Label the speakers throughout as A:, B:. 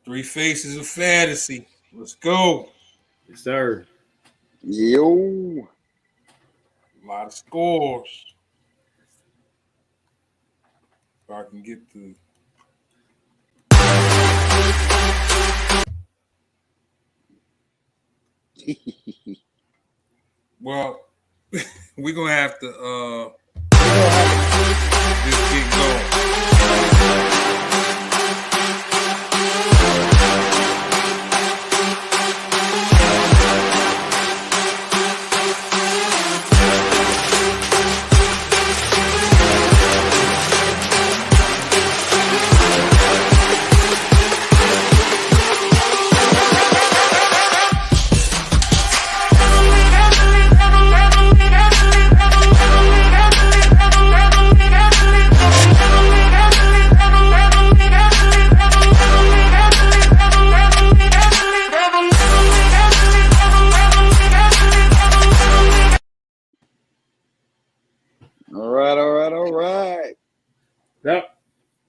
A: Three faces of fantasy. Let's go.
B: Yes, sir.
C: Yo.
A: A lot of scores. If I can get the well, we're gonna have to
C: We're gonna have to.
A: just get going.
C: All right, all right, all right.
B: Yep.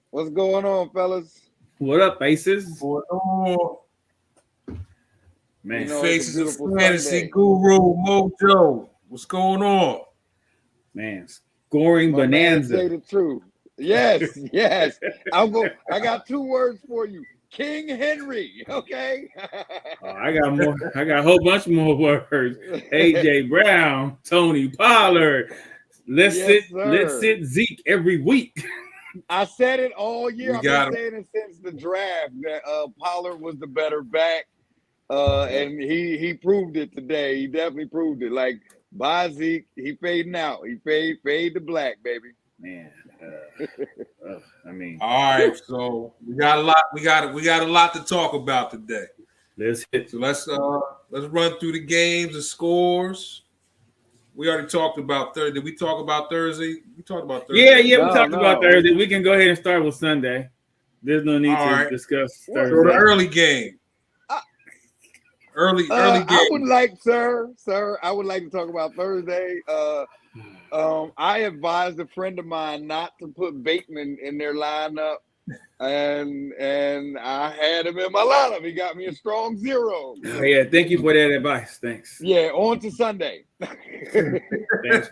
C: What's going on, fellas?
B: What up, Aces?
A: For all
B: Man,
C: You know, it's a
A: faces of
C: beautiful
A: fantasy
C: Sunday.
A: guru Mojo. What's going on?
B: man, scoring
C: My man, say
B: bonanza.
C: the truth. Yes, yes. I'll go. I got two words for you. King Henry. Okay.
B: Oh, I got more. I got a whole bunch more words. AJ Brown, Tony Pollard. Let's
C: Yes,
B: sit. Let's
C: sir.
B: sit Zeke every week.
C: I said it all year.
A: We
C: I've been
A: got him.
C: saying it since the draft that Pollard was the better back.
B: Yep.
C: And he proved it today. He definitely proved it. Like by Zeke, he fading out. He fade the black, baby.
B: Man, I mean,
A: All right, so we got a lot. We got a lot to talk about today.
B: let's hit.
A: So let's run through the games, the scores. We already talked about Thursday. Did we talk about Thursday? We talked about Thursday.
B: Yeah, yeah. We
C: No,
B: talked about
C: no.
B: Thursday. We can go ahead and start with Sunday. There's no need
A: All
B: to
A: right.
B: discuss
C: What?
A: So the
B: Thursday.
A: early game.
C: Uh,
A: Early
C: I would
A: game.
C: like, sir, I would like to talk about Thursday. I advised a friend of mine not to put Bateman in their lineup, and I had him in my lineup. He got me a strong 0.
B: Oh, yeah, thank you for that advice. Thanks.
C: Yeah, on to Sunday.
B: Thanks.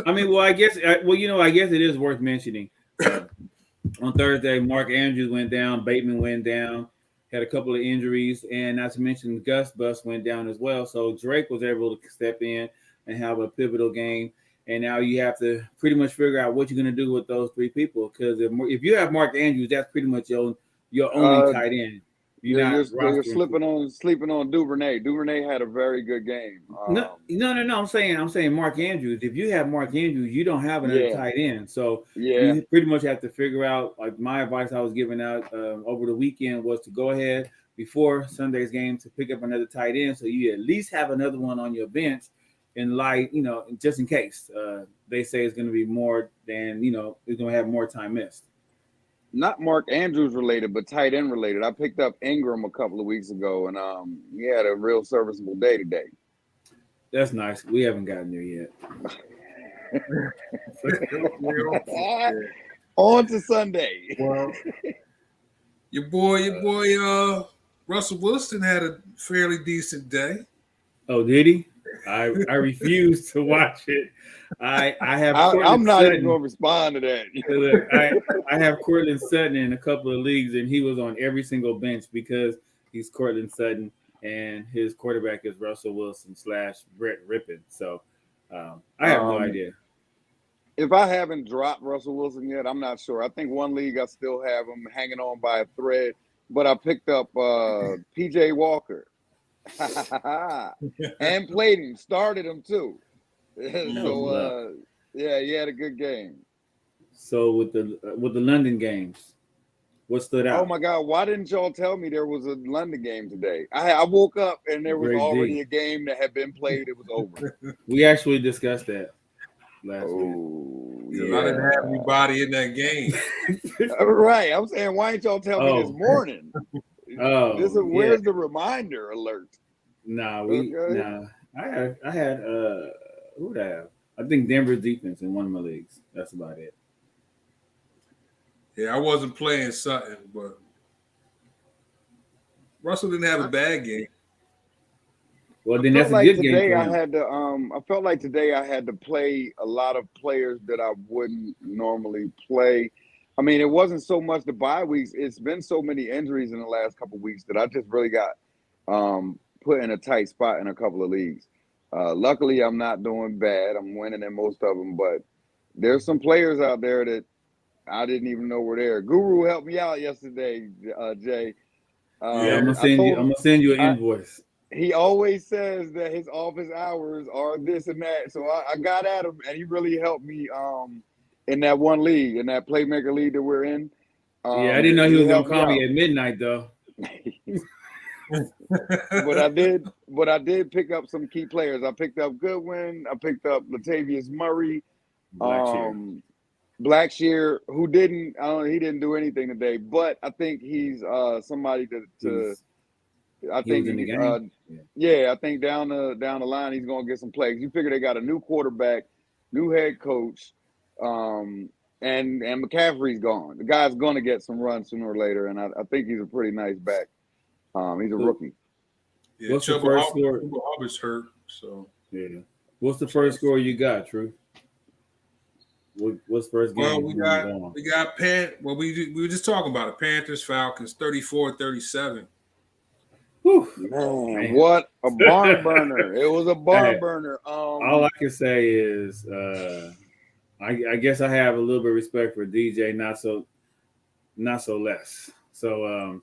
B: I mean, well, I guess it is worth mentioning. On Thursday, Mark Andrews went down, Bateman went down, had a couple of injuries, and not to mention Gus Bus went down as well. So Drake was able to step in and have a pivotal game. And now you have to pretty much figure out what you're going to do with those three people. Because if you have Mark Andrews, that's pretty much your only tight end.
C: You're
B: Rostering.
C: sleeping on Duvernay. Duvernay had a very good game.
B: No. I'm saying Mark Andrews. If you have Mark Andrews, you don't have another
C: Yeah.
B: tight end. So
C: Yeah,
B: you pretty much have to figure out. Like my advice I was giving out over the weekend was to go ahead before Sunday's game to pick up another tight end, so you at least have another one on your bench in light, just in case they say it's going to be more than it's going to have more time missed.
C: not Mark Andrews related, but tight end related. I picked up Ingram a couple of weeks ago, and he had a real serviceable day today.
B: That's nice. We haven't gotten there yet.
C: On to Sunday.
A: Well, your boy, Russell Wilson had a fairly decent day.
B: Oh, did he? I refuse to watch it. I have.
C: I'm not
B: Sutton.
C: even going to respond to that.
B: Look, I have Cortland Sutton in a couple of leagues, and he was on every single bench because he's Cortland Sutton, and his quarterback is Russell Wilson / Brett Rippon. So I have no idea.
C: If I haven't dropped Russell Wilson yet, I'm not sure. I think one league I still have him hanging on by a thread, but I picked up PJ Walker and played him, started him too. So yeah, he had a good game.
B: So with the London games, what stood out?
C: Oh my God! Why didn't y'all tell me there was a London game today? I woke up and there was already a game that had been played. It was over.
B: We actually discussed that last week.
A: Yeah. I didn't have anybody in that game.
C: Right. I'm saying, why didn't y'all tell me this morning? Where's the reminder alert?
B: I had who would I have? I think Denver's defense in one of my leagues. That's about it.
A: Yeah, I wasn't playing Sutton, but Russell didn't have a bad game.
B: Well, then
C: I
B: that's
C: felt
B: a
C: like
B: good game
C: today
B: for
C: I
B: him.
C: had to I felt like today I had to play a lot of players that I wouldn't normally play. I mean, it wasn't so much the bye weeks. It's been so many injuries in the last couple of weeks that I just really got put in a tight spot in a couple of leagues. Luckily, I'm not doing bad. I'm winning in most of them, but there's some players out there that I didn't even know were there. Guru helped me out yesterday, Jay.
B: Yeah, I'm
C: I told him
B: gonna send you an invoice.
C: he always says that his office hours are this and that. So I got at him, and he really helped me in that one league, in that playmaker league that we're in.
B: Yeah, I didn't know he was gonna
C: helped me
B: call me
C: out.
B: at midnight though.
C: But I did pick up some key players. I picked up Goodwin. I picked up Latavius Murray, Blackshear, who didn't. I don't know. He didn't do anything today, but I think he's somebody to. I
B: He was
C: think
B: in the game.
C: yeah, I think down the line he's gonna get some plays. You figure they got a new quarterback, new head coach, and McCaffrey's gone. The guy's gonna get some run sooner or later, and I think he's a pretty nice back. He's a rookie.
A: Yeah,
B: What's the first score?
A: Hubbart's hurt, so
B: Yeah. What's the first score you got, True? What's first game?
A: well, we got well, we were just talking about it. Panthers, Falcons, 34-37.
C: Man, what a barn burner! It was a barn burner.
B: All I can say is, I guess I have a little bit of respect for DJ, not so less. So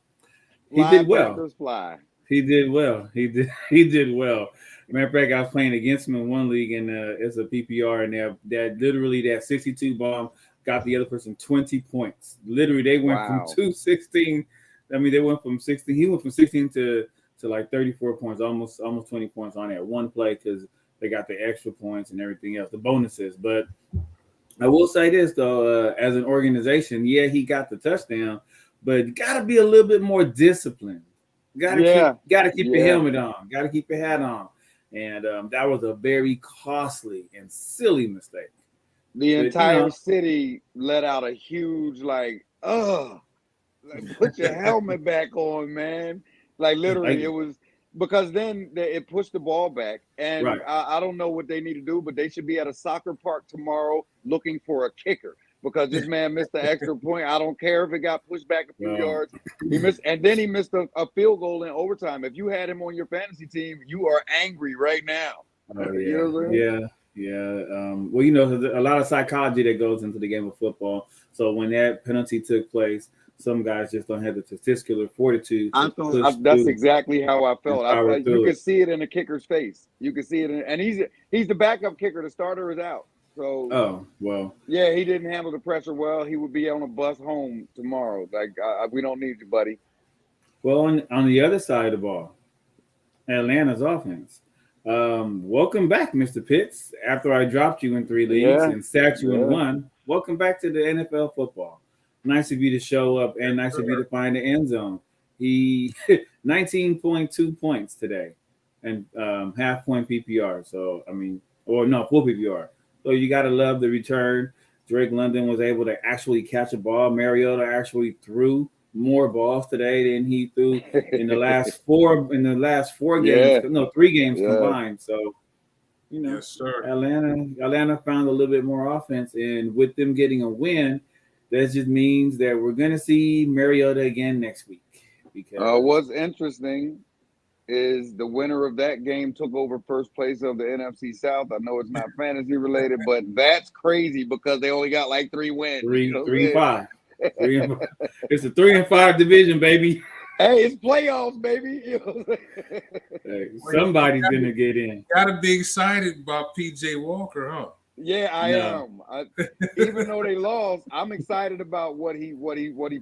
B: he did well.
C: Fly.
B: He did well. He did well. Matter of fact, I was playing against him in one league, and it's a PPR, and that literally that 62 bomb got the other person 20 points. Literally, they went from 216. I mean, they went from 16. He went from 16 to like 34 points, almost 20 points on that one play because they got the extra points and everything else, the bonuses. But I will say this though, as an organization, yeah, he got the touchdown, but got to be a little bit more disciplined. Got to keep your helmet on. Got to keep your hat on. And that was a very costly and silly mistake.
C: The entire city let out a huge put your helmet back on, man. Like literally, it was because then it pushed the ball back. And I don't know what they need to do, but they should be at a soccer park tomorrow looking for a kicker. Because this man missed the extra point. I don't care if it got pushed back a few yards. He missed, and then he missed a field goal in overtime. If you had him on your fantasy team, you are angry right now.
B: Oh, yeah.
C: You know what I'm
B: saying? Well, you know, there's a lot of psychology that goes into the game of football. So when that penalty took place, some guys just don't have the testicular fortitude.
C: That's exactly how I felt. You could see it in the kicker's face. You could see it, and he's the backup kicker. The starter is out. So, yeah, he didn't handle the pressure well. He would be on a bus home tomorrow. Like, we don't need you, buddy.
B: Well, on the other side of the ball, Atlanta's offense. Welcome back, Mr. Pitts. After I dropped you in 3 leagues and sat you in 1, welcome back to the NFL football. Nice of you to show up and nice of you to find the end zone. He 19.2 points today and half point PPR. So, I mean, full PPR. So you got to love the return. Drake London was able to actually catch a ball. Mariota actually threw more balls today than he threw in the last 4 games. No, 3 games combined. So, you know, Atlanta found a little bit more offense, and with them getting a win, that just means that we're going to see Mariota again next week. Because
C: what's interesting is the winner of that game took over first place of the NFC South. I know it's not fantasy related, but that's crazy because they only got like 3 wins.
B: 3 and 5. It's a 3 and 5 division, baby.
C: Hey, it's playoffs, baby.
B: Hey, somebody's gonna get in.
A: Gotta be excited about PJ Walker, huh?
C: Yeah, I am. Even though they lost, I'm excited about what he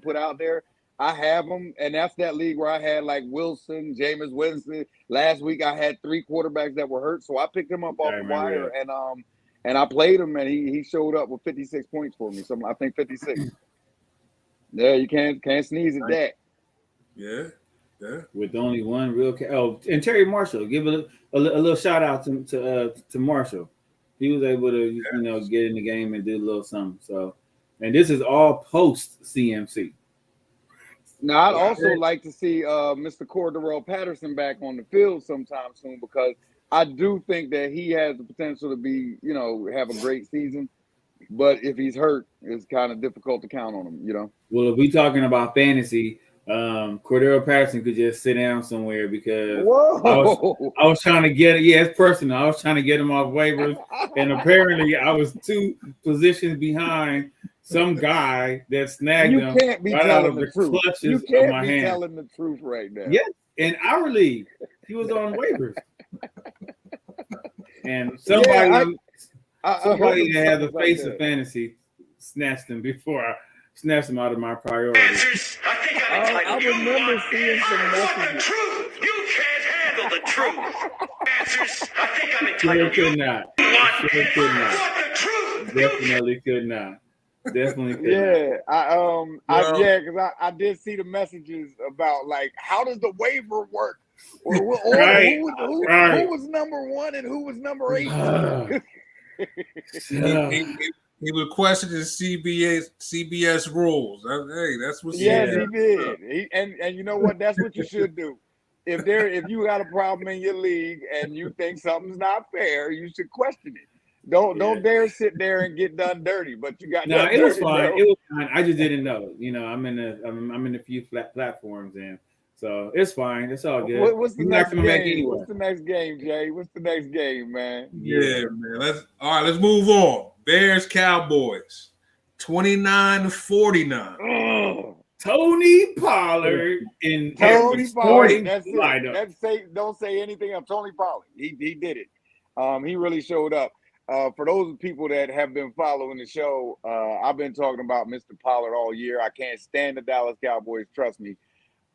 C: put out there. I have him, and that's that league where I had like Wilson, Jameis Winston. Last week I had 3 quarterbacks that were hurt, so I picked him up off the wire, and I played him, and he showed up with 56 points for me. So I think 56. Yeah, you can't sneeze at that.
A: Yeah.
B: With only one real and Terry Marshall, give a little shout out to Marshall. He was able to get in the game and do a little something. So, and this is all post CMC.
C: Now, I'd also like to see Mr. Cordero Patterson back on the field sometime soon because I do think that he has the potential to be, have a great season. But if he's hurt, it's kind of difficult to count on him,
B: Well, if we talking about fantasy, Cordero Patterson could just sit down somewhere because I was trying to get it. Yeah, it's personal. I was trying to get him off waivers, and apparently I was 2 positions behind some guy that snagged him right out of the clutches of my hand.
C: Telling the truth right now.
B: Yeah, in our league, he was on waivers, and somebody that had the face of fantasy snatched him before I snatched him out of my priorities.
C: I remember seeing some messages.
D: You can't handle the truth. Answers. I think I'm
B: Sure
D: entitled.
B: could not. Sure could not. Definitely could not. Definitely could not.
C: Because I did see the messages about like how does the waiver work, or who was number 1 and who was number 8.
A: He was questioning CBS rules. Hey, that's what.
C: He did. And you know what? That's what you should do. If you got a problem in your league and you think something's not fair, you should question it. Don't dare sit there and get done dirty. But you got
B: it was fine. It was fine. I just didn't know. I'm in a few platforms, and so it's fine. It's all good.
C: What's the next game? What's the next game, Jay? What's the next game, man?
A: Yeah, man. Let's move on. Bears Cowboys 29-49.
B: Tony Pollard in
C: Tony Pollard. That's it.
B: Lineup.
C: Don't say anything of Tony Pollard. He did it. He really showed up. For those people that have been following the show, I've been talking about Mr. Pollard all year. I can't stand the Dallas Cowboys, trust me.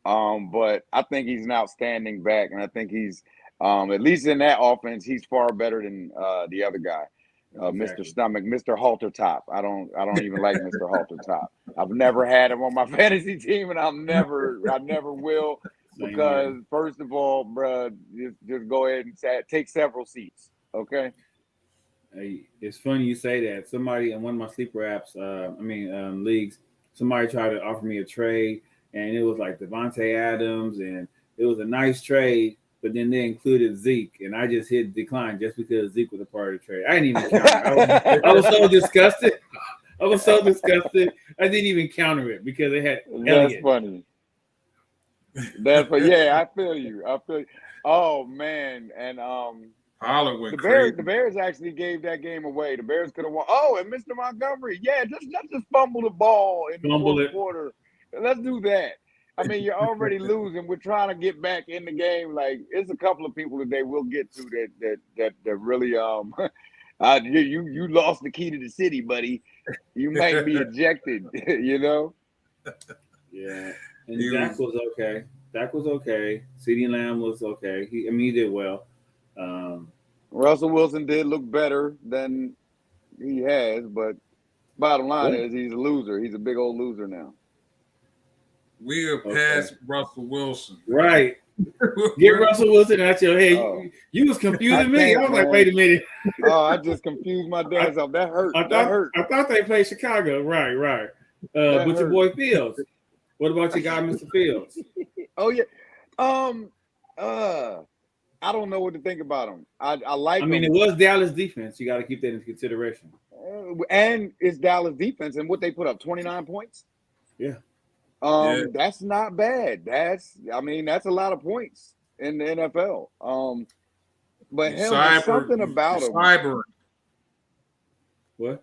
C: But I think he's an outstanding back, and I think he's at least in that offense, he's far better than the other guy. Mr. Stomach, Mr. Halter Top. I don't even like Mr. Halter Top. I've never had him on my fantasy team, and I never will, because first of all, bro, just go ahead and take several seats, okay?
B: Hey, it's funny you say that. Somebody in one of my sleeper apps, leagues, somebody tried to offer me a trade, and it was like Devontae Adams, and it was a nice trade. But then they included Zeke, and I just hit decline just because Zeke was a part of the trade. I didn't even counter. I was so disgusted. I didn't even counter it because they had Elliott.
C: That's funny. I feel you. Oh man, and
A: Pollard went crazy.
C: The Bears actually gave that game away. The Bears could have won. Oh, and Mr. Montgomery, let's just fumble the ball in the fourth quarter. Let's do that. I mean, you're already losing. We're trying to get back in the game. Like, it's a couple of people that they will get to that really you lost the key to the city, buddy. You might be ejected,
B: Yeah. And Dak was okay. CeeDee Lamb was okay. He did well.
C: Russell Wilson did look better than he has, but bottom line is he's a loser. He's a big old loser now.
A: We are past Russell Wilson.
B: Right. Get Russell Wilson out your head. You was confusing me. I was like, wait a minute.
C: I just confused my dad off. That hurt.
B: I thought they played Chicago. Right. But your boy Fields. What about your guy, Mr. Fields?
C: Oh yeah. I don't know what to think about him. I like him.
B: It was Dallas defense. You got to keep that into consideration.
C: And it's Dallas defense, and what they put up, 29 points.
B: Yeah.
C: That's not bad. That's a lot of points in the NFL. But there's something about him.
B: What?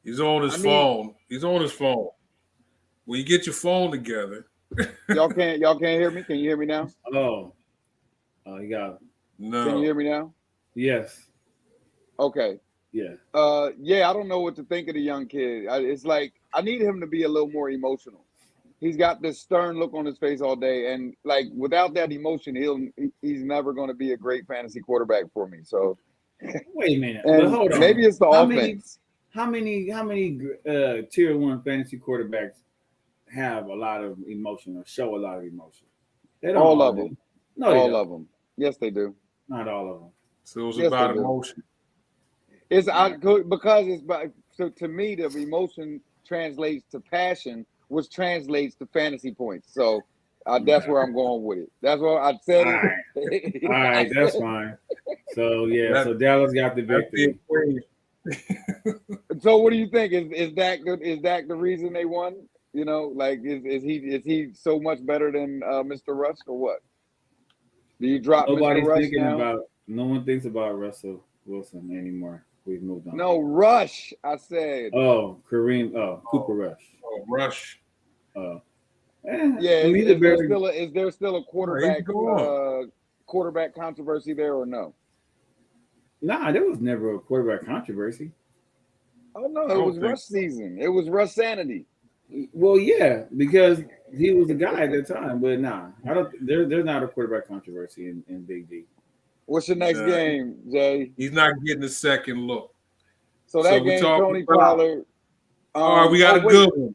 A: He's on his phone. He's on his phone. When you get your phone together.
C: Y'all can't hear me? Can you hear me now?
B: Oh, you got it.
A: No.
C: Can you hear me now?
B: Yes.
C: Okay.
B: Yeah.
C: I don't know what to think of the young kid. It's like I need him to be a little more emotional. He's got this stern look on his face all day, and like without that emotion, he's never going to be a great fantasy quarterback for me. So
B: wait a minute.
C: And
B: hold on.
C: Maybe it's the offense.
B: How many tier 1 fantasy quarterbacks have a lot of emotion or show a lot of emotion? They don't
C: all of them.
B: No,
C: all of them. Yes, they do.
B: Not all of them.
A: So it's about emotion.
C: So to me, the emotion translates to passion, which translates to fantasy points. So that's where I'm going with it. That's what I said.
B: All
C: It.
B: All right, that's fine. So yeah, so Dallas got the
A: That's the
B: victory.
A: equation.
C: So what do you think? Is that good? Is that the reason they won? You know, like is he so much better than Mr. Rush or what? Do you drop
B: Nobody's
C: Mr. Rush
B: thinking
C: now?
B: about. No one thinks about Russell Wilson anymore. We've moved on.
C: No, Rush. I said.
B: Oh, Kareem. Oh, Cooper Rush.
A: Oh, Rush.
B: Oh.
C: Yeah,
B: I mean,
C: is there still a quarterback
A: going.
C: quarterback controversy there or no?
B: Nah, there was never a quarterback controversy.
C: Oh no,
A: I
C: it
A: don't
C: was
A: think
C: Rush season. It was Rush sanity.
B: Well, yeah, because he was the guy at the time. But nah, I don't. There's not a quarterback controversy in Big D.
C: What's your next game, Jay?
A: He's not getting a second look.
C: So that
A: So we
C: game,
A: talking
C: Tony
A: about-
C: Pollard.
A: All right, we got a
C: wait,
A: good one.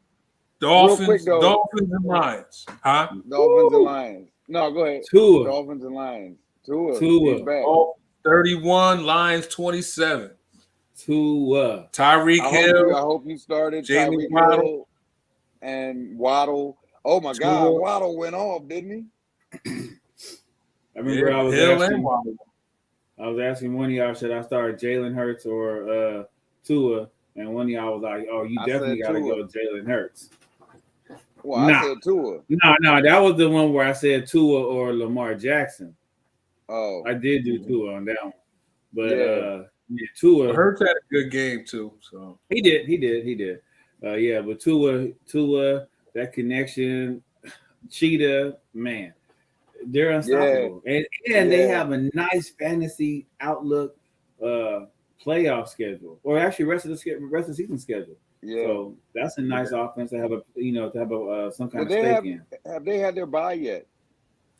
A: Dolphins,
C: quick, though.
A: Dolphins and Lions. Huh?
C: Dolphins
B: Woo!
C: and Lions. No, go ahead.
B: Tua.
C: Dolphins and Lions. Tua.
B: Tua.
C: He's back.
A: Oh, 31, Lions 27. Tyreek
C: I
A: Hill.
C: hope you started
A: Jalen
C: Tyreek
A: Waddle.
C: Hill and Waddle. Oh my God,
A: Tua.
C: Waddle went off, didn't he?
B: I remember I was
A: Hill
B: asking.
A: and Waddle.
B: I was asking one of y'all, should I start Jalen Hurts or Tua? And one of y'all was like, "Oh, you
C: I
B: definitely
C: said
B: got to
C: Tua.
B: go Jalen Hurts."
C: Well,
B: Nah.
C: I said Tua.
B: No, that was the one where I said Tua or Lamar Jackson.
C: Oh,
B: I did do Tua on that one, but
C: Yeah.
B: Tua.
A: Hurts had a good game too. So
B: He did. Yeah, but Tua, that connection, Cheetah, man, they're unstoppable, and they
C: Yeah.
B: have a nice fantasy outlook, playoff schedule, or actually rest of the season schedule.
C: yeah.
B: So that's a nice offense to have some kind
C: But
B: of stake in.
C: have they had their bye yet?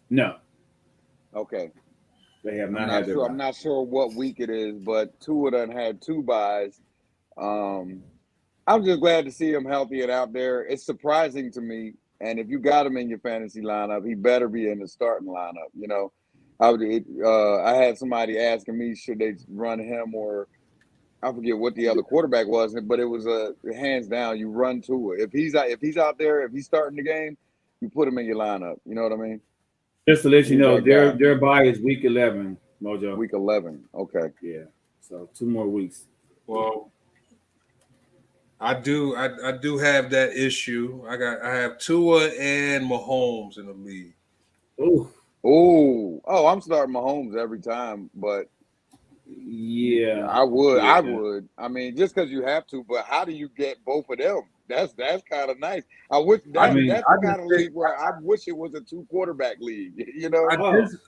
B: No,
C: Okay.
B: they have not
C: I'm
B: had
C: not
B: their
C: sure.
B: bye.
C: I'm not sure what week it is, but Tua done had 2 byes. I'm just glad to see him healthy and out there. It's surprising to me. And if you got him in your fantasy lineup, he better be in the starting lineup. You know, I had somebody asking me, should they run him or I forget what the other quarterback was, but it was hands down. You run Tua. If he's out there, if he's starting the game, you put him in your lineup. You know what I mean?
B: Just to let you
C: He's
B: know,
C: that guy.
B: their bye is week 11, Mojo.
C: Week 11. Okay.
B: Yeah, so 2 more weeks.
A: well, I do have that issue. I have Tua and Mahomes in the league.
B: Oh,
C: Oh, I'm starting Mahomes every time, but
B: yeah.
C: I would.
B: Yeah.
C: I mean, just because you have to, but how do you get both of them? That's kind of nice. I wish that's
A: I
C: the
A: just
C: kind of league where I wish it was a 2 quarterback league. You know,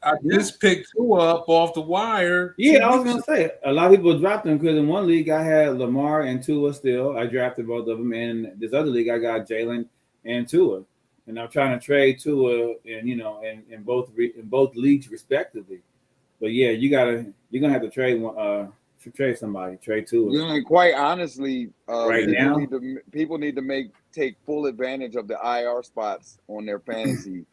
A: I just picked Tua up off the wire.
B: Yeah, I was gonna say a lot of people dropped them because in one league I had Lamar and Tua still. I drafted both of them, and this other league I got Jalen and Tua, and I'm trying to trade Tua, and in both leagues respectively. But yeah, you're gonna have to trade one. Trade somebody, trade Tua.
C: you know, quite honestly,
B: Right now?
C: people need to take full advantage of the IR spots on their fantasy.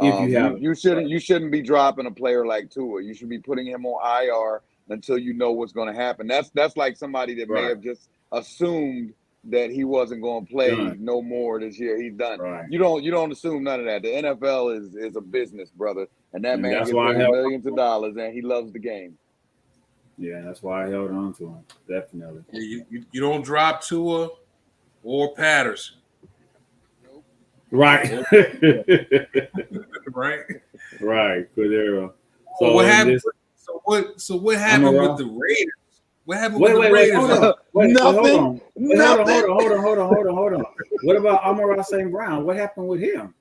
B: If you have it.
C: you shouldn't be dropping a player like Tua. You should be putting him on IR until you know what's going to happen. That's like somebody that may
B: Right.
C: have just assumed that he wasn't going to play
B: Done.
C: no more this year. He's done.
B: Right.
C: You don't assume none of that. The NFL is a business, brother, and that
B: And
C: man
B: that's
C: gets
B: why I
C: paid
B: held-
C: millions of dollars, and he loves the game.
B: Yeah, that's why I held on to him. Definitely.
A: You don't drop Tua or Patterson,
B: Right.
A: right?
B: Right. Cordero.
A: So what happened?
B: this-
A: So what happened
B: Amara.
A: with the Raiders? What happened
B: Wait,
A: with the
B: wait,
A: Raiders?
B: hold on. Wait,
C: Nothing.
B: hold on. Wait,
C: Nothing.
B: Hold on. What about Amon-Ra St. Brown? What happened with him?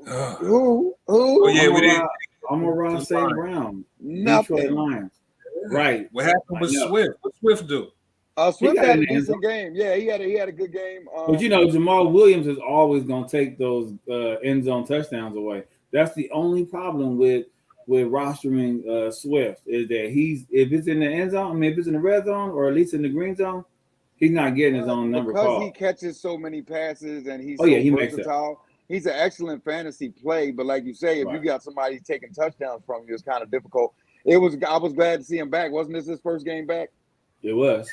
A: Ugh.
C: Who?
A: Oh, yeah, we didn't-
B: Amon-Ra
A: The
B: St.
A: Lions.
B: Brown. Detroit
C: Nothing.
B: Lions. Right.
A: What happened with
B: I know.
A: Swift? What Swift do?
C: Swift
B: got
C: had
B: in
C: a
B: the end
C: decent game. Yeah, he had a good game.
B: But Jamal Williams is always going to take those end zone touchdowns away. That's the only problem with rostering Swift is that if it's in the end zone, I mean, if it's in the red zone or at least in the green zone, he's not getting his own number
C: because
B: called.
C: he catches so many passes and he's
B: He makes
C: versatile. He's an excellent fantasy play, but like you say, if you
B: Right.
C: got somebody taking touchdowns from you, it's kind of difficult. I was glad to see him back. Wasn't this his first game back?
B: It was.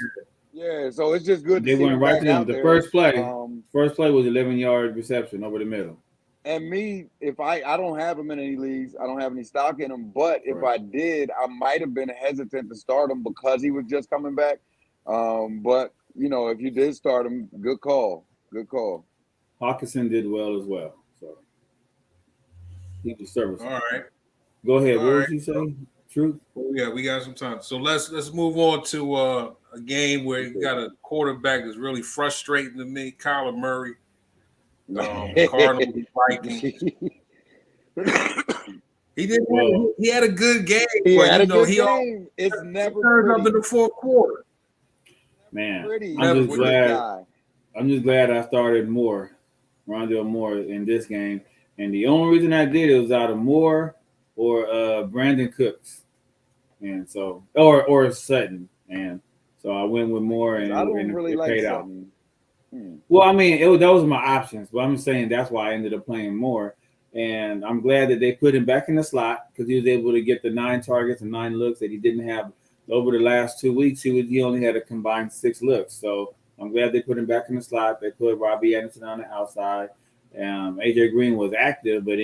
C: Yeah, so it's just good to
B: They
C: see
B: went
C: him
B: right
C: back
B: to them.
C: out
B: The
C: there.
B: first play was 11-yard reception over the middle.
C: And me, if I don't have him in any leagues, I don't have any stock in him. But if I did, I might have been hesitant to start him because he was just coming back. But you know, if you did start him, good call. Good call.
B: Hawkinson did well as well. So he was serviceable.
A: All right.
B: Go ahead.
A: All
B: What
A: right.
B: was he saying? Truth?
A: Well, yeah, we got some time. So let's move on to a game where you got a quarterback that's really frustrating to me, Kyler Murray. Cardinals and Vikings. He didn't.
B: Well,
A: he had a good game,
C: He
A: but
C: had
A: you
C: a
A: know
C: good
A: he
C: game. It's never
A: turns up in
C: pretty.
A: the fourth quarter.
B: man,
C: Pretty
B: I'm just
C: with
B: glad.
C: this guy.
B: I'm just glad I started Rondale Moore in this game, and the only reason I did it was out of Moore or Brandon Cooks, and so or Sutton, and so I went with Moore, and
C: I don't
B: it
C: really like
B: paid out.
C: Sutton.
B: Well, I mean, those were my options, but I'm saying that's why I ended up playing Moore, and I'm glad that they put him back in the slot because he was able to get the 9 targets and 9 looks that he didn't have over the last 2 weeks. He only had a combined 6 looks, so I'm glad they put him back in the slot. They put Robbie Anderson on the outside. AJ Green was active, but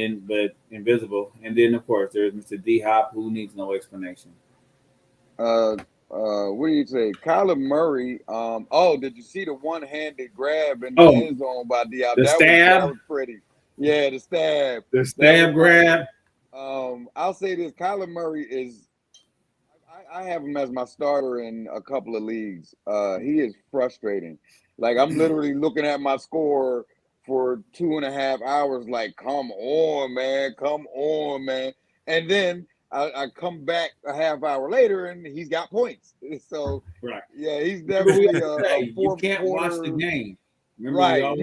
B: invisible. And then of course there's Mr. D Hop, who needs no explanation.
C: What do you say? Kyler Murray. Did you see the one-handed grab in the end zone by D Hop?
B: The stab.
C: That was pretty. Yeah, the stab.
B: The stab grab.
C: I'll say this: Kyler Murray is. I have him as my starter in a couple of leagues. He is frustrating. Like I'm literally looking at my score for 2.5 hours. Like, come on, man. And then I come back a half hour later and he's got points. So
B: right,
C: yeah, he's definitely a fourth
B: you can't
C: quarter.
B: watch the game. Remember,
C: Right, I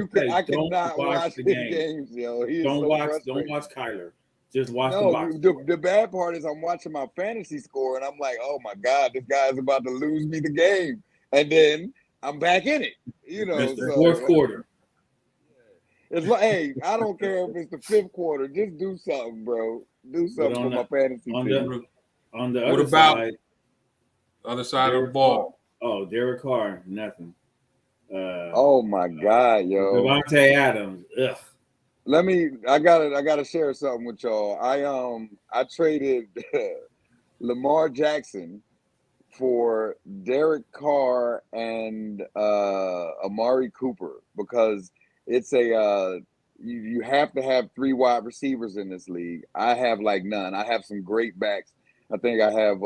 B: don't
C: cannot watch the games, yo.
B: Don't watch Kyler. Just watch the box.
C: The bad part is I'm watching my fantasy score and I'm like, oh my God, this guy's about to lose me the game. And then I'm back in it. You know,
B: it's the fourth quarter.
C: It's like, hey, I don't care if it's the 5th quarter. Just do something, bro. Do something for my fantasy team.
B: On the
A: what
B: other
A: about
B: side,
A: other side of the ball?
B: Derek Carr, nothing.
C: Oh my God, yo.
B: Devontae Adams, ugh.
C: I gotta share something with y'all. I traded Lamar Jackson for Derek Carr and Amari Cooper because it's you have to have 3 wide receivers in this league. I have like none. I have some great backs. I think I have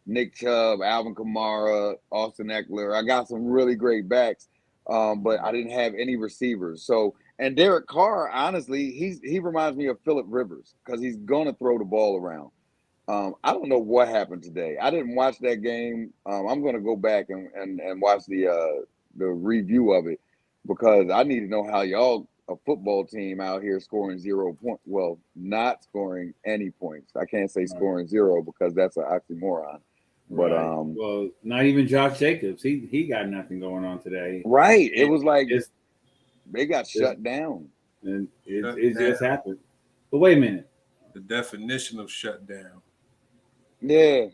C: Nick Chubb, Alvin Kamara, Austin Eckler. I got some really great backs, but I didn't have any receivers. So, and Derek Carr, honestly, he reminds me of Phillip Rivers because he's gonna throw the ball around. I don't know what happened today. I didn't watch that game. I'm gonna go back and watch the review of it because I need to know how y'all, a football team out here scoring 0 points. Well, not scoring any points. I can't say scoring 0 because that's an oxymoron. But
B: well, not even Josh Jacobs. He got nothing going on today.
C: Right. It was like they got shut down.
B: And it just happened. But wait a minute.
A: The definition of shutdown.
C: Yeah.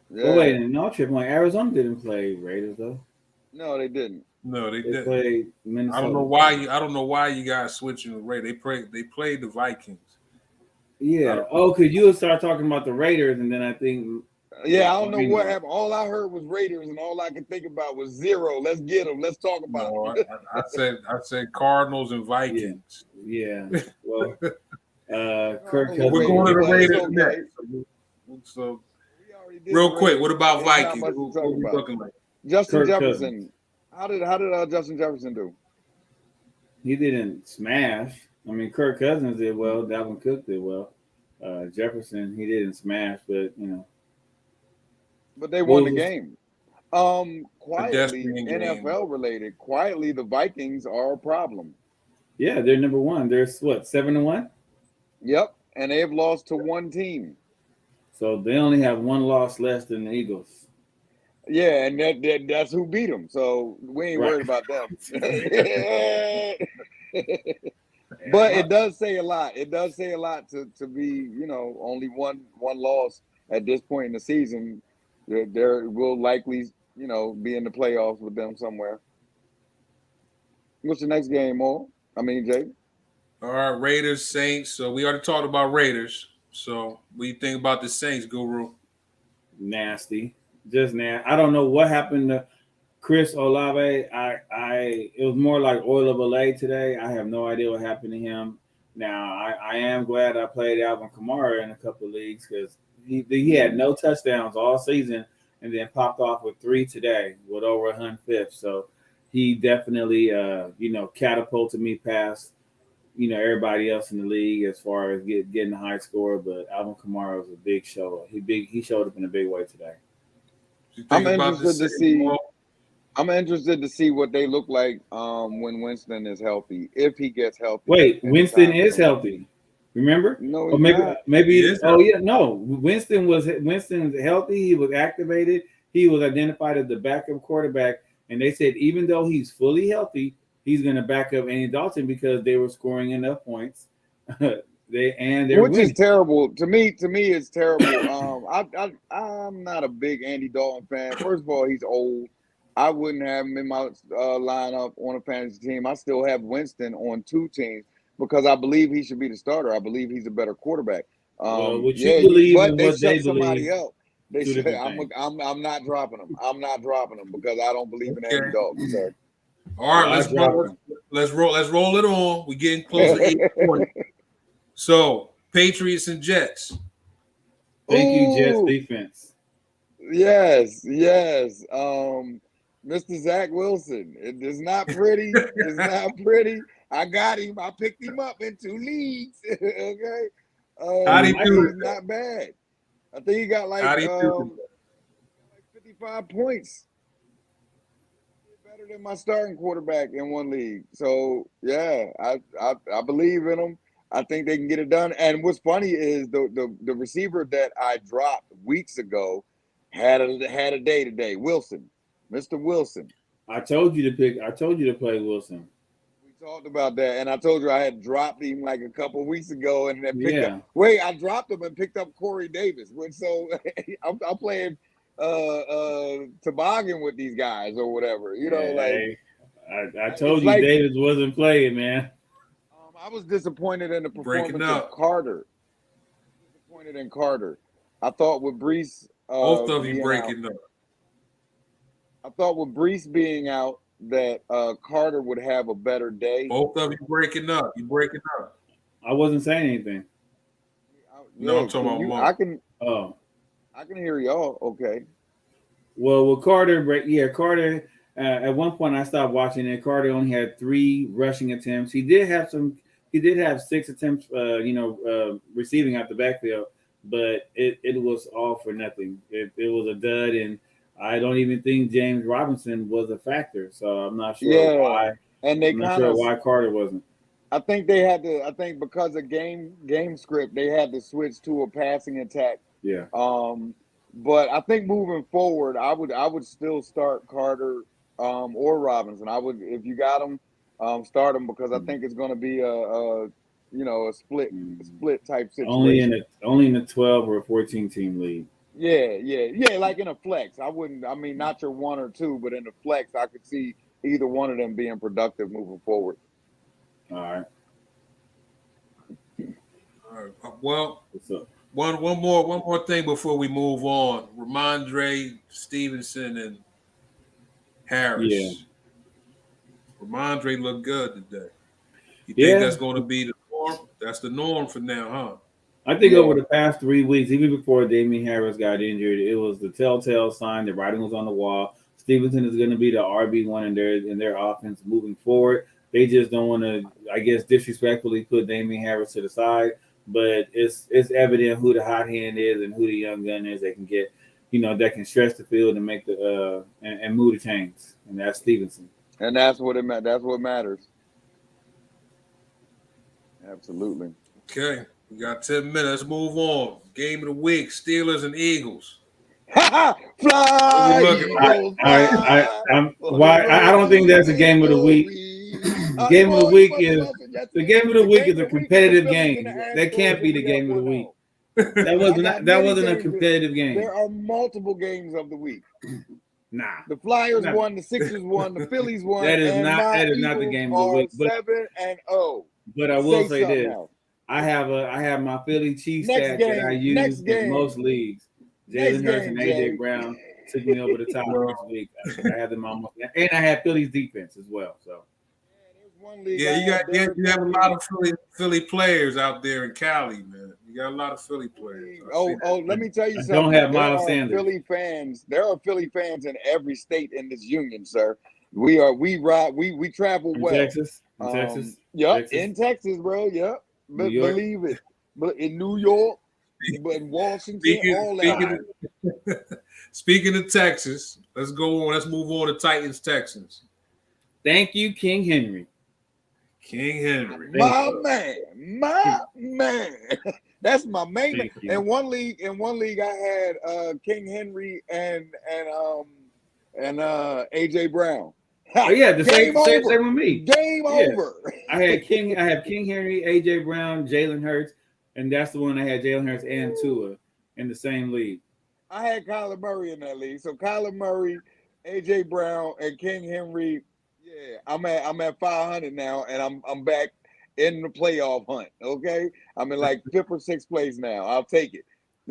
B: But wait a minute. No, tripping. Like Arizona didn't play Raiders though.
C: No, they didn't.
A: No, they didn't.
B: Played Minnesota.
A: I don't know why you guys switching the Raiders. They played the Vikings.
B: Yeah. Oh, because you would start talking about the Raiders, and then I think.
C: Yeah, I don't know what happened. All I heard was Raiders, and all I could think about was 0. Let's get them. Let's talk about
A: it. I said Cardinals and Vikings.
B: Yeah. Well, Kirk
A: Cousins. We're going to the Raiders next. So, real quick, what about Vikings? What are we looking like?
C: Justin Jefferson. How did Justin Jefferson do?
B: He didn't smash. I mean, Kirk Cousins did well. Dalvin Cook did well. Jefferson, he didn't smash, but you know.
C: But they won the game. Quietly, NFL related. Quietly, the Vikings are a problem.
B: Yeah, they're number 1. They're what, 7-1?
C: Yep, and they've lost to 1 team.
B: So they only have 1 loss less than the Eagles.
C: Yeah, and that's who beat them. So we ain't worried about them. But it does say a lot. It does say a lot to be, you know, only one loss at this point in the season. There will likely be in the playoffs with them somewhere. What's the next game, Mo? I mean, Jay.
A: All right, Raiders, Saints. So we already talked about Raiders. So what do you think about the Saints, Guru?
B: Nasty, just nasty. I don't know what happened to Chris Olave. It was more like oil of Olay today. I have no idea what happened to him. Now I am glad I played Alvin Kamara in a couple of leagues because he had no touchdowns all season and then popped off with 3 today with over 105th. So he definitely catapulted me past everybody else in the league as far as getting a high score. But Alvin Kamara was a big show. He showed up in a big way today.
C: I'm interested to see what they look like when Winston is healthy, if he gets healthy.
B: Wait, Winston is healthy. Remember?
C: No,
B: or maybe. Winston's healthy. He was activated. He was identified as the backup quarterback, and they said even though he's fully healthy, he's going to back up Andy Dalton because they were scoring enough points. Which
C: is terrible to me. It's terrible. I'm not a big Andy Dalton fan. First of all, he's old. I wouldn't have him in my lineup on a fantasy team. I still have Winston on 2 teams because I believe he should be the starter. I believe he's a better quarterback.
B: Believe
C: but
B: in
C: they
B: what they
C: shut somebody
B: believe.
C: else. They said I'm not dropping him. I'm not dropping him because I don't believe in Andy Dalton. So.
A: All right, let's roll it on. We're getting close to 8:40. So Patriots and Jets.
B: Thank you, Jets defense.
C: Yes. Mr. Zach Wilson. It is not pretty. It's not pretty. I got him. I picked him up in 2 leagues. Okay.
A: How do you do it?
C: Not bad. I think he got like 55 points. Better than my starting quarterback in 1 league. So yeah, I believe in him. I think they can get it done. And what's funny is the receiver that I dropped weeks ago had a day today. Wilson, Mr. Wilson.
B: I told you to play Wilson.
C: We talked about that, and I told you I had dropped him like a couple weeks ago, and then I dropped him and picked up Corey Davis. So I'm playing toboggan with these guys or whatever.
B: I told you Davis wasn't playing, man.
C: I was disappointed in the performance of Carter. I thought with Brees,
A: both of you breaking up.
C: I thought with Brees being out that Carter would have a better day.
A: Both of you breaking up. You breaking up.
B: I wasn't saying anything.
A: No, I'm talking about
C: Mark. I can hear y'all. Okay.
B: Well, with Carter, Carter. At one point, I stopped watching it. Carter only had 3 rushing attempts. He did have 6 attempts, receiving out the backfield, but it was all for nothing. It was a dud, and I don't even think James Robinson was a factor. So I'm not sure why.
C: And
B: I'm not sure why Carter wasn't.
C: I think they had to. I think because of game script, they had to switch to a passing attack.
B: Yeah.
C: But I think moving forward, I would still start Carter or Robinson. I would, if you got them, start them because I think it's going to be a split type situation.
B: Only in a 12 or a 14 team league.
C: Yeah. Like in a flex, not your 1 or 2, but in a flex, I could see either one of them being productive moving forward.
B: All right.
A: Well,
B: what's up?
A: One more thing before we move on. Ramondre Stevenson and Harris.
B: Yeah.
A: Ramondre looked good today. You think that's going to be the norm? That's the norm for now, huh?
B: I think over the past 3 weeks, even before Damian Harris got injured, it was the telltale sign that writing was on the wall. Stevenson is going to be the RB1 in their offense moving forward. They just don't want to, I guess, disrespectfully put Damian Harris to the side. But it's evident who the hot hand is and who the young gun is that can get, that can stretch the field and make the and move the chains. And that's Stevenson.
C: And that's what that's what matters. Absolutely.
A: Okay. We got 10 minutes. Let's move on. Game of the week, Steelers and Eagles.
C: Fly!
B: I don't think that's a game of the week. The game of the week is a competitive game. That can't be the game of the week. That wasn't a competitive game.
C: There are multiple games of the week.
B: Nah.
C: The Flyers
B: Not-
C: won, the Sixers won, the Phillies won.
B: That is
C: and
B: not-
C: my
B: that is not the
C: Eagles
B: game of the
C: are
B: week, but-
C: 7-0.
B: But I will say
C: something
B: this:
C: else.
B: I have my Philly Chiefs
C: Next
B: stat that I
C: game, next
B: use in
C: game.
B: most leagues.
C: Next
B: Jalen Hurts and
C: game, Jay.
B: AJ Brown took me over the top this week. I had them almost, and I had Philly's defense as well. So
C: There's one league
A: Yeah,
C: I
A: you
C: had Derrick
A: you have a
C: Henry.
A: lot of Philly players out there in Cali, man. You got a lot of Philly players. I see that.
C: Let me tell you
B: I
C: something.
B: don't have
C: There
B: Miles
C: are
B: Sanders.
C: Philly fans. There are Philly fans in every state in this union, sir. We travel
B: in
C: well.
B: Texas,
C: Yep,
B: Texas.
C: in Texas, bro. Yep.
B: New York.
C: Believe it. But in New York, but in Washington, all that.
A: Speaking of Texas, let's go on. Let's move on to Titans Texans.
B: Thank you, King Henry.
A: King Henry.
C: My man. That's my main man.
B: Thank you.
C: In one league, I had King Henry and AJ Brown.
B: Oh yeah, the same
C: over.
B: with me.
C: Game
B: Yeah.
C: over.
B: I have King Henry, AJ Brown, Jalen Hurts, and that's the one I had Jalen Hurts and Tua in the same league.
C: I had Kyler Murray in that league. So Kyler Murray, AJ Brown, and King Henry. Yeah, I'm at 500 now, and I'm back in the playoff hunt. Okay, I'm in like 5th or 6th place now. I'll take it.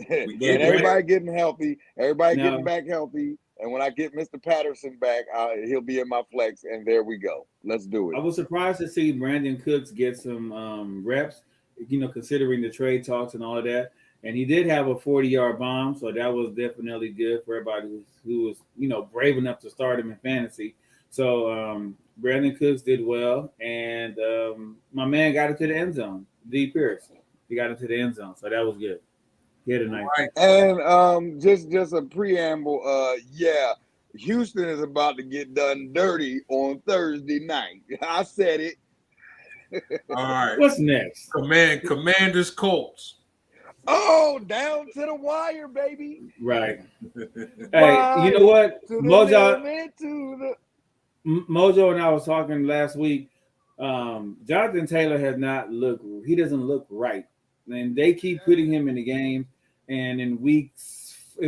C: And everybody getting healthy, getting back healthy. And when I get Mr. Patterson back, he'll be in my flex, and there we go. Let's do it.
B: I was surprised to see Brandon Cooks get some reps, considering the trade talks and all of that. And he did have a 40-yard bomb, so that was definitely good for everybody who was brave enough to start him in fantasy. So Brandon Cooks did well, and my man got into the end zone. D. Pierce, he got into the end zone, so that was good. He had a nice.
A: Right.
C: And just a preamble. Houston is about to get done dirty on Thursday night. I said it.
A: All right.
B: What's next?
A: Commanders Colts.
C: Oh, down to the wire, baby.
B: Right. Hey, you know what? Mojo and I was talking last week. Jonathan Taylor has not looked. He doesn't look right, and they keep putting him in the game. And in week 6,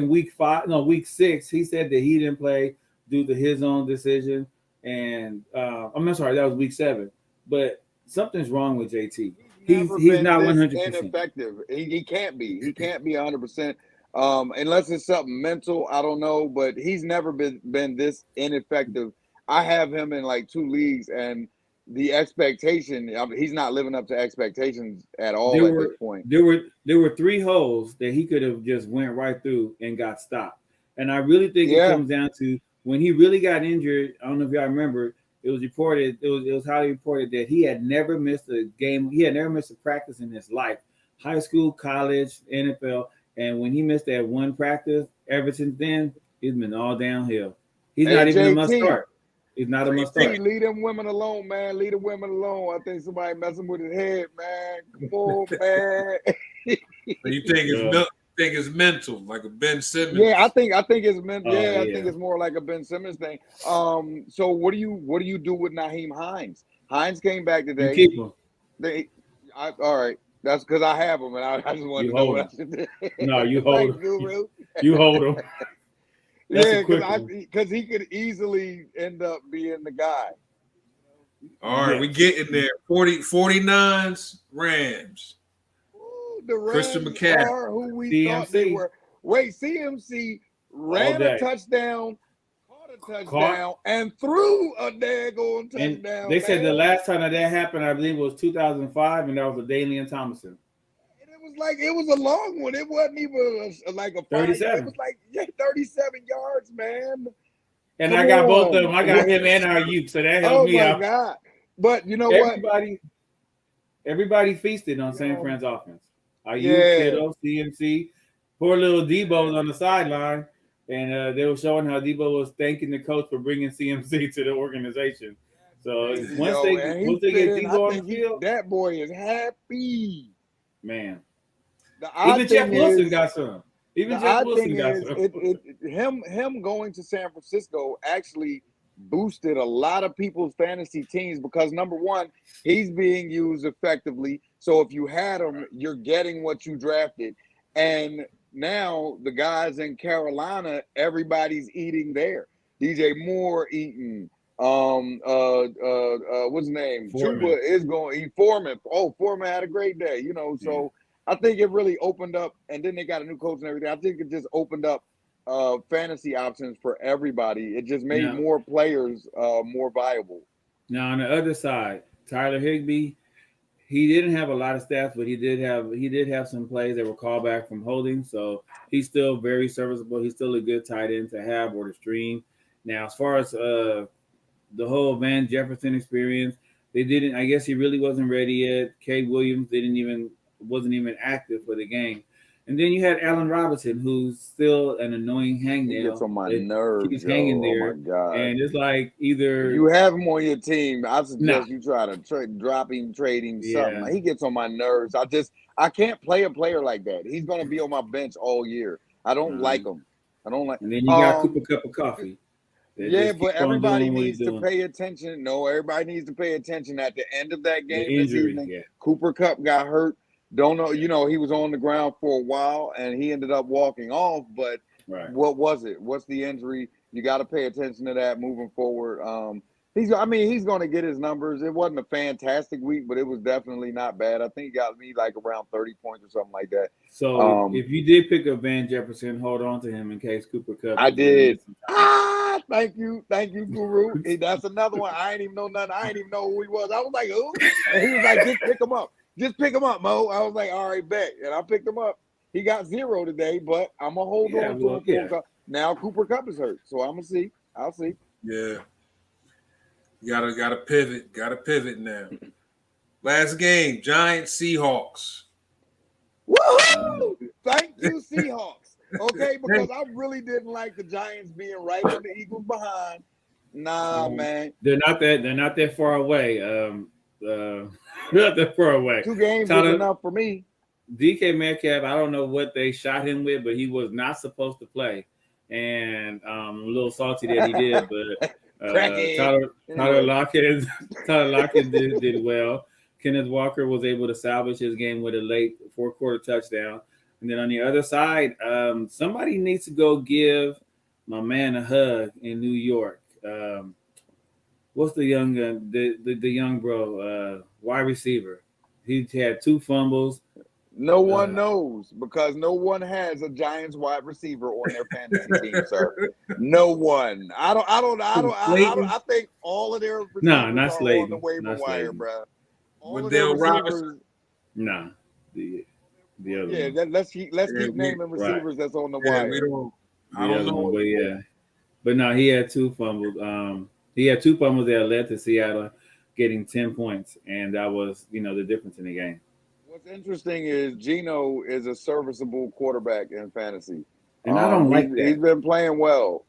B: he said that he didn't play due to his own decision. And I'm sorry, that was week 7. But something's wrong with JT. He's not 100%
C: ineffective. He can't be. He can't be 100%. Unless it's something mental, I don't know. But he's never been this ineffective. I have him in like 2 leagues, and the expectation, he's not living up to expectations at all at this point.
B: There were 3 holes that he could have just went right through and got stopped. And I really think it comes down to when he really got injured. I don't know if y'all remember. It was reported. It was highly reported that he had never missed a game. He had never missed a practice in his life, high school, college, NFL. And when he missed that one practice, ever since then, he's been all downhill. He's not even a must start. He's not a must start.
C: Leave them women alone, man. Leave the women alone. I think somebody messing with his head, man. Come on, man.
A: You think it's mental, like a Ben Simmons?
C: Yeah, I think it's mental. I think it's more like a Ben Simmons thing. So what do you do with Nyheim Hines? Hines came back today.
B: You keep him.
C: All right. That's because I have him, and I just want to know what I should do.
B: No, you hold him. You hold him.
C: Yeah, because he could easily end up being the guy.
A: All right, we getting there. 49ers, Rams.
C: Ooh, the Rams
A: Christian McCaffrey.
C: are who we
B: CMC.
C: thought they were. Wait, CMC ran a touchdown, caught a touchdown, and threw a daggone touchdown.
B: And they said the last time that happened, I believe, was 2005, and that was with Dalian Thomason.
C: It was a long one. It wasn't even like a
B: 37.
C: It was like 37 yards, man.
B: And I got both of them. I got him and our youth, so that helped me out.
C: Oh my God! But you know
B: everybody feasted on San Fran's offense. Our youth, Kittle, CMC, poor little Debo on the sideline, and they were showing how Debo was thanking the coach for bringing CMC to the organization. So once they get Debo on the field,
C: that boy is happy.
B: Man. Even Jeff Wilson got some.
C: Him going to San Francisco actually boosted a lot of people's fantasy teams because number one, he's being used effectively. So if you had him, you're getting what you drafted. And now the guys in Carolina, everybody's eating there. DJ Moore eating. What's his name?
B: Foreman.
C: Chuba is going to eat Foreman. Oh, Foreman had a great day, you know. So I think it really opened up, and then they got a new coach and everything. I think it just opened up fantasy options for everybody. It just made more players more viable.
B: Now on the other side, Tyler Higbee, he didn't have a lot of stats, but he did have some plays that were called back from holding. So he's still very serviceable. He's still a good tight end to have or to stream. Now, as far as the whole Van Jefferson experience, they didn't. I guess he really wasn't ready yet. Cade Williams wasn't even active for the game. And then you had Allen Robinson, who's still an annoying hangnail.
C: He gets on my nerves.
B: He's hanging there.
C: Oh my God.
B: And it's like either
C: you have him on your team, I suggest you try to drop him, trade him, something. He gets on my nerves. I can't play a player like that. He's going to be on my bench all year. I don't like him. I don't like.
B: And then you got Cooper Cup of Coffee.
C: Yeah, but everybody needs to pay attention. No, everybody needs to pay attention at the end of that game.
B: The injury,
C: Cooper Cup got hurt. Don't know, you know, he was on the ground for a while and he ended up walking off. But what was it? What's the injury? You got to pay attention to that moving forward. He's going to get his numbers. It wasn't a fantastic week, but it was definitely not bad. I think he got me like around 30 points or something like that.
B: So if you did pick up Van Jefferson, hold on to him in case Cooper Cup.
C: I did. Thank you, Guru. That's another one. I ain't even know nothing. I ain't even know who he was. I was like, who? And he was like, just pick him up. Just pick him up, Mo. I was like, all right, bet. And I picked him up. He got 0 today, but I'm going to hold on to him. Now Cooper Cup is hurt, so I'm going to see. I'll see.
A: Yeah. Gotta pivot. Gotta pivot now. Last game, Giants, Seahawks.
C: Woohoo! Thank you, Seahawks. Okay, because I really didn't like the Giants being right when the Eagles behind. Nah, man.
B: They're not that far away. Not that far away.
C: 2 games is enough for me.
B: DK Metcalf, I don't know what they shot him with, but he was not supposed to play. And I'm a little salty that he did, but Tyler Lockett did well. Kenneth Walker was able to salvage his game with a late 4-quarter touchdown. And then on the other side, somebody needs to go give my man a hug in New York. What's the young the young bro wide receiver? He had 2 fumbles.
C: No one knows because no one has a Giants wide receiver on their fantasy team, sir. No one. I think all of their
B: not Slayton.
C: On the waiver wire, bro.
A: Wendell Robinson.
B: Nah, the other.
C: Yeah,
B: one.
C: let's keep naming receivers that's on the wire.
A: I don't know.
B: But no, he had 2 fumbles. He had 2 fumbles that led to Seattle getting 10 points, and that was, the difference in the game.
C: What's interesting is Geno is a serviceable quarterback in fantasy.
B: And I don't like that.
C: He's been playing well.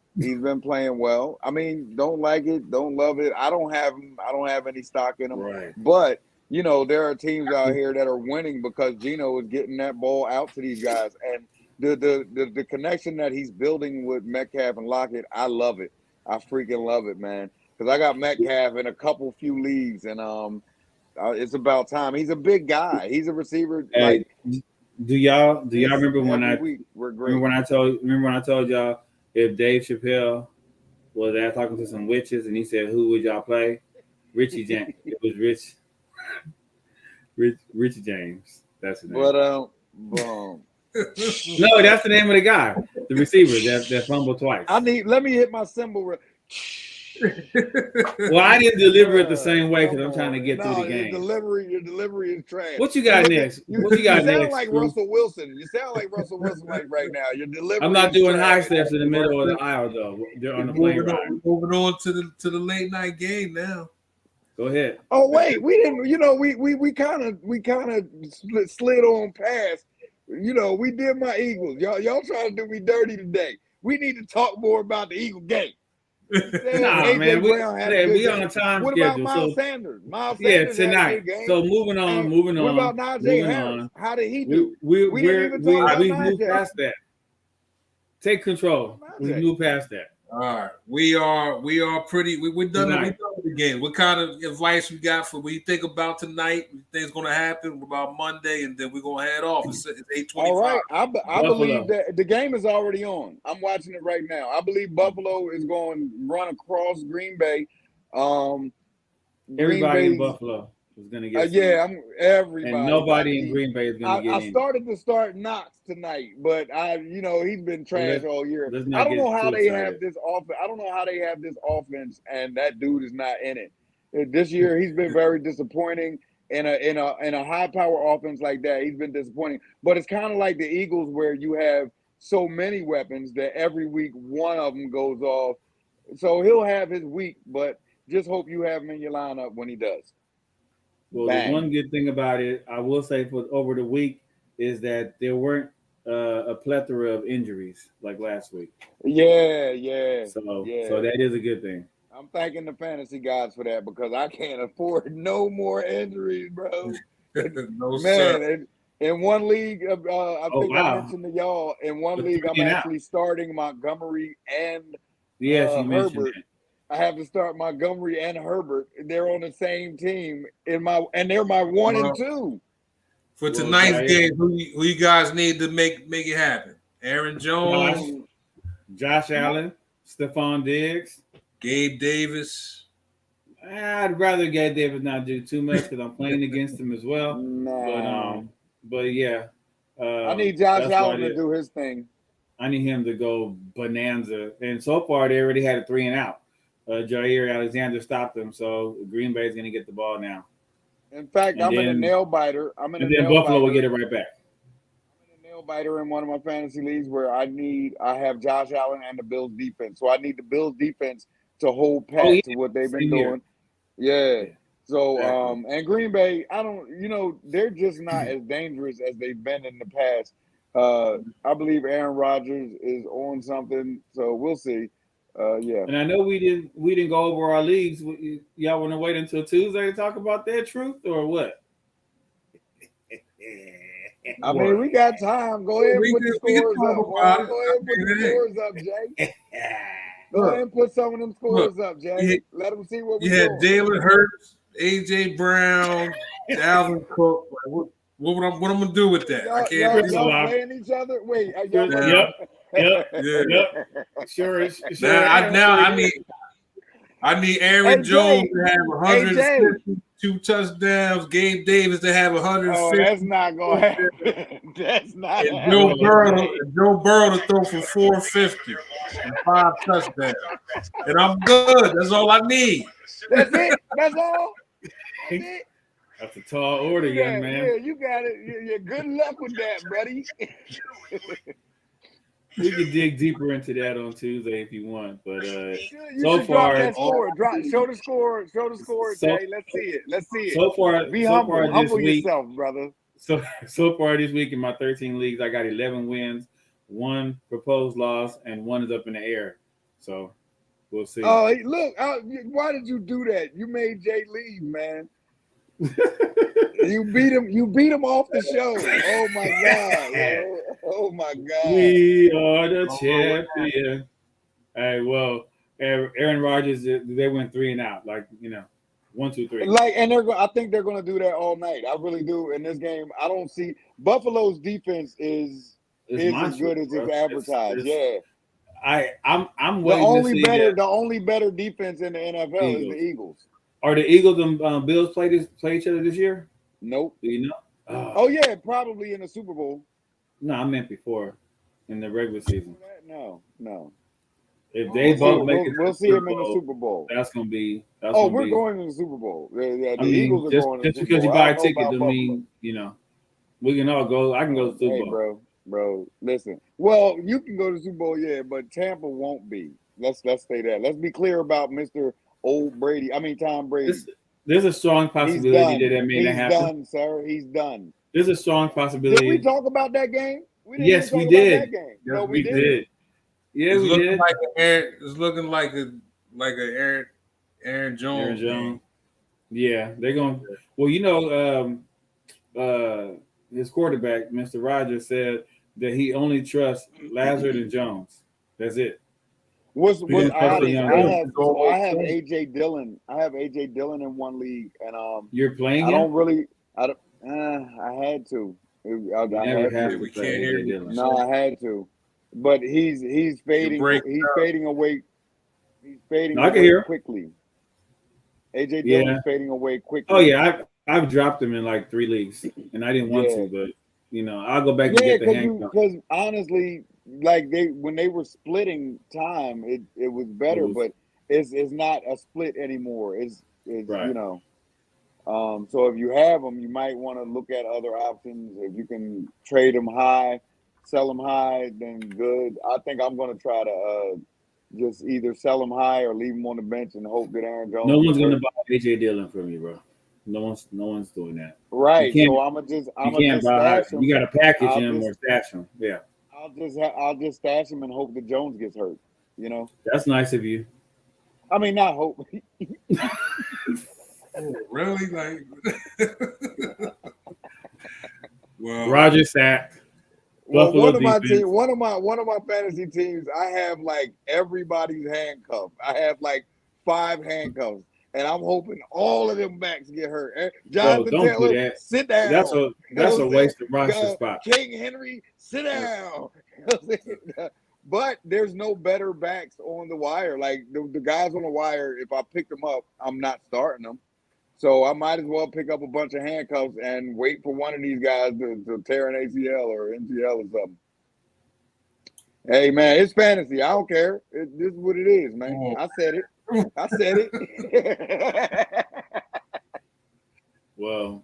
C: I mean, don't like it, don't love it. I don't have any stock in him.
B: Right.
C: But, there are teams out here that are winning because Geno is getting that ball out to these guys. And the connection that he's building with Metcalf and Lockett, I love it. I freaking love it, man. Because I got Metcalf in a few leagues, and it's about time. He's a big guy. He's a receiver.
B: Hey, do y'all remember when I told y'all if Dave Chappelle was there talking to some witches and he said, "Who would y'all play?" Richie James. It was Richie James. That's his name.
C: But
B: no, that's the name of the guy, the receiver that fumbled twice.
C: Let me hit my cymbal.
B: Well, I didn't deliver it the same way because I'm trying to get through the game.
C: Your delivery is trash.
B: What you got next? What you got next?
C: You sound like Russell Wilson. You sound like Russell Wilson right now. Your delivery.
B: I'm not doing high steps in the middle of the aisle though. They're on the plane ride.
A: Moving on to the late night game now.
B: Go ahead.
C: Oh wait, we didn't. We kind of slid on past. We did my Eagles. Y'all trying to do me dirty today. We need to talk more about the Eagle game.
B: Nah, man, we on a time
C: what
B: schedule.
C: About Miles Sanders? Miles Sanders
B: tonight. So moving on.
C: What about Najee Harris? How did he do?
B: We moved past that. Take control. We moved past that.
A: All right, we are pretty. We're done. to the game. What kind of advice you got for what you think about tonight? What you think is going to happen about Monday, and then we're going to head off. It's 8:25.
C: All right, I
B: Buffalo.
C: believe that the game is already on. I'm watching it right now. I believe Buffalo is going to run across Green Bay.
B: Everybody in
C: Bay's-
B: Buffalo is going to get.
C: yeah, I'm everybody.
B: and nobody in Green Bay is going to get
C: I
B: in.
C: started to start Knox tonight, but he's been trash all year.
B: let's
C: I
B: not
C: don't
B: get
C: know how
B: too
C: they
B: excited.
C: have this offense. I don't know how they have this offense, and that dude is not in it. This year, he's been very disappointing in a high power offense like that. He's been disappointing. But it's kind of like the Eagles, where you have so many weapons that every week one of them goes off. So he'll have his week, but just hope you have him in your lineup when he does.
B: Well,
C: Bang.
B: the one good thing about it, I will say, for over the week, is that there weren't a plethora of injuries like last week.
C: Yeah.
B: So
C: Yeah.
B: that is a good thing.
C: I'm thanking the fantasy gods for that because I can't afford no more injuries, bro.
A: No, sir.
C: Man, in one league, I think I
B: wow.
C: mentioned to y'all, in one league, I'm
B: Looking out.
C: actually starting Montgomery and
B: Yes, you mentioned
C: Herbert.
B: that.
C: I have to start Montgomery and Herbert. They're on the same team and they're my 1 and 2.
A: For
B: Well,
A: tonight's
B: Jair-
A: game, who you guys need to make it happen? Aaron Jones,
B: Josh Allen, Stephon Diggs.
A: Gabe Davis.
B: I'd rather Gabe Davis not do too much because I'm playing against him as well.
C: Nah.
B: But yeah,
C: I need Josh
B: that's
C: Allen
B: why
C: to do his thing.
B: I need him to go bonanza. And so far, they already had a 3 and out. Jair Alexander stopped them, so Green Bay is going to get the ball now.
C: In fact,
B: And
C: I'm in a
B: then-
C: nail biter.
B: And then Buffalo will get it right back.
C: I'm in a nail biter in one of my fantasy leagues where I have Josh Allen and the Bills defense. So I need the Bills defense to hold pat to what they've been
B: Same here.
C: doing. Yeah. So
B: Exactly.
C: and Green Bay, they're just not as dangerous as they've been in the past. I believe Aaron Rodgers is on something, so we'll see. Yeah.
B: And I know we didn't go over our leagues. Y'all want to wait until Tuesday to talk about that truth or what?
C: I mean, we got time. Go ahead and
A: We
C: put the
A: can
C: scores
A: talk
C: up. Boy.
A: about it.
C: Go ahead and put the scores up, Jay. Go ahead and put some of them scores up, Jay. Let them see what we
A: You had
C: doing.
A: Jalen Hurts, AJ Brown, Dalvin Cook. Like, what I'm gonna do with that? I can't.
B: Chris
C: Y'all
B: Olave.
C: playing each other? Wait, are y'all
B: Yep.
A: Yeah.
B: Sure.
A: I need Aaron
C: Hey,
A: Jones
C: Jay.
A: to have 152 touchdowns. Gabe Davis to have 150.
C: Oh, that's not gonna happen. That's not
A: and
C: happening.
A: Joe Burrow to throw for 450 and 5 touchdowns. And I'm good. That's all I need.
C: That's it. That's all. That's it.
B: That's a tall order,
C: Yeah,
B: young man.
C: yeah, you got it. Yeah, good luck with that, buddy.
B: We can dig deeper into that on Tuesday if you want, but
C: You
B: so
C: should
B: far,
C: drop that score. Show the score. Show the score,
B: So-
C: Jay. Let's see it. Let's see it.
B: so far,
C: Be
B: so
C: humble.
B: far this
C: Humble
B: week,
C: yourself, brother.
B: so far this week in my 13 leagues, I got 11 wins, 1 proposed loss, and 1 is up in the air. So we'll see.
C: Oh, hey, look! Why did you do that? You made Jay leave, man. You beat him. You beat him off the show. Oh my god! Yo. Oh my god!
B: We are the champion. Hey, well, Aaron Rodgers, they went 3 and out. 1, 2, 3.
C: I think they're going to do that all night. I really do. In this game, I don't see Buffalo's defense is as
B: monstrous,
C: good as
B: bro.
C: it's advertised. Yeah,
B: I'm
C: the
B: waiting to see that.
C: only better defense in the NFL is the Eagles.
B: Are the Eagles and Bills play each other this year?
C: Nope.
B: Do you know?
C: Oh yeah, probably in the Super Bowl.
B: No, I meant before in the regular season.
C: No.
B: If they both make it,
C: we'll see him in the Super Bowl.
B: That's gonna be.
C: We're going to the Super Bowl. The Eagles are going to the
B: just
C: Super
B: because you
C: Bowl.
B: buy
C: I
B: a
C: don't know
B: ticket,
C: about
B: don't mean we can all go. I can go to the Super
C: Hey,
B: Bowl.
C: bro, listen. Well, you can go to the Super Bowl, yeah, but Tampa won't be. Let's say that. Let's be clear about Mr. Tom Brady.
B: There's a strong possibility that may not happen.
C: He's done, sir. He's done.
B: There's a strong
C: Did
B: possibility.
C: we talk about that game?
B: Yes, we
C: talk
B: did.
C: about that game.
A: Yes,
C: No,
B: we
C: didn't.
B: did. Yeah,
A: It's
B: we
A: looking
B: did.
A: it's looking like a Aaron Jones.
B: Aaron Jones. Yeah, they're going. Well, his quarterback, Mr. Rogers, said that he only trusts Lazard and Jones. That's it.
C: What's
B: We didn't touch
C: odd
B: the
C: is
B: young
C: I
B: guns.
C: have AJ Dillon. I have AJ Dillon in one league, and
B: You're playing
C: I
B: him?
C: don't really. I don't. I had to. I
B: Never
C: had
B: have
C: to.
B: to
A: We
B: play
A: can't hear
B: AJ
A: you.
B: Dillon.
C: No, I had to. But he's fading.
A: break
C: He's fading away. He's fading
B: No, I can
C: away
B: hear.
C: quickly. AJ
B: Yeah.
C: Dillon's fading away quickly.
B: Oh yeah, I've dropped him in like 3 leagues, and I didn't want
C: Yeah.
B: to, but I'll go back and
C: Yeah,
B: get the handcuff.
C: because honestly, like when they were splitting time, it was better, but it's not a split anymore. It's
B: Right.
C: So if you have them, you might want to look at other options. If you can trade them high, sell them high, then good. I think I'm going to try to just either sell them high or leave them on the bench and hope that Aaron Jones.
B: No one's
C: gets
B: gonna
C: hurt.
B: buy AJ Dillon from you, bro. No one's doing that.
C: Right.
B: You can't-
C: So I'm gonna just
B: buy.
C: stash him.
B: You got to package
C: I'll
B: him
C: just-
B: or stash him. Yeah,
C: I'll just stash him and hope that Jones gets hurt.
B: that's nice of you.
C: I mean, not hope.
A: Oh, really? Like, well,
B: Roger sacked.
C: Well,
B: Buffalo
C: one of my
B: defense.
C: team, one of my fantasy teams, I have like everybody's handcuffed. I have like 5 handcuffs, and I'm hoping all of them backs get hurt. Jonathan
B: don't do
C: Taylor,
B: that.
C: sit down.
B: That's a waste of roster
C: Uh,
B: spot.
C: King Henry, sit down. But there's no better backs on the wire. Like the guys on the wire, if I pick them up, I'm not starting them. So I might as well pick up a bunch of handcuffs and wait for one of these guys to tear an ACL or MCL or something. Hey, man, it's fantasy. I don't care. This is what it is, man.
A: Oh.
C: I said it.
B: Well,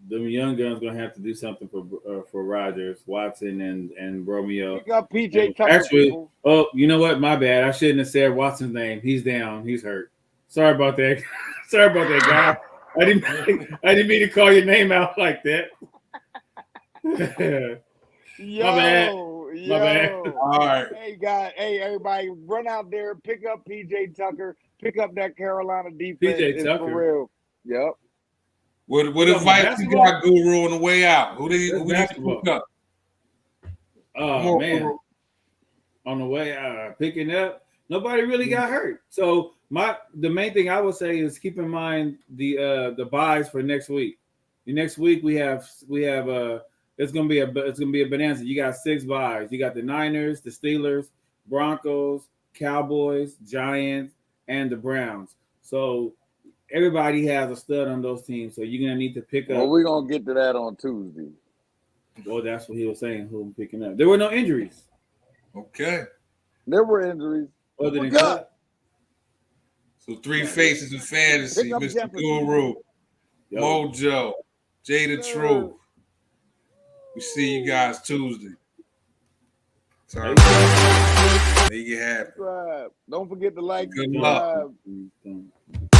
B: them young guns gonna have to do something for Rodgers, Watson, and Romeo.
C: Pick up PJ Tucker.
B: Actually,
C: people.
B: oh, you know what? My bad. I shouldn't have said Watson's name. He's down. He's hurt. Sorry about that. Sorry about that, guy. I didn't mean to call your name out like that. bad. My bad.
A: all right.
C: Hey, everybody, run out there, pick up PJ Tucker, pick up that Carolina defense.
B: PJ
C: It's
B: Tucker.
C: for real. Yep.
A: What
B: You
A: advice you
B: basketball?
A: got, Guru, on the way out? Who did
B: That's
A: you
B: basketball.
A: pick up? Come
B: Oh
A: on,
B: man.
A: Guru.
B: On the way picking up, nobody really got hurt. So the main thing I would say is keep in mind the buys for next week. The next week we have it's gonna be a bonanza. You got 6 buys. You got the Niners, the Steelers, Broncos, Cowboys, Giants, and the Browns. So everybody has a stud on those teams. So you're gonna need to pick
C: Well,
B: up.
C: we're gonna get to that on Tuesday.
B: Well, that's what he was saying. Who I'm picking up? There were no injuries
A: Okay.
C: There were injuries.
B: other than
C: God.
A: So 3 faces of fantasy,
C: Pick up
A: Mr.
C: Jefferson.
A: Guru,
B: Yo,
A: Mojo, Jada
C: Yes.
A: Truth. We see you guys Tuesday. Sorry. Make it happen.
C: Subscribe. Don't forget to like,
A: Good luck.
C: subscribe.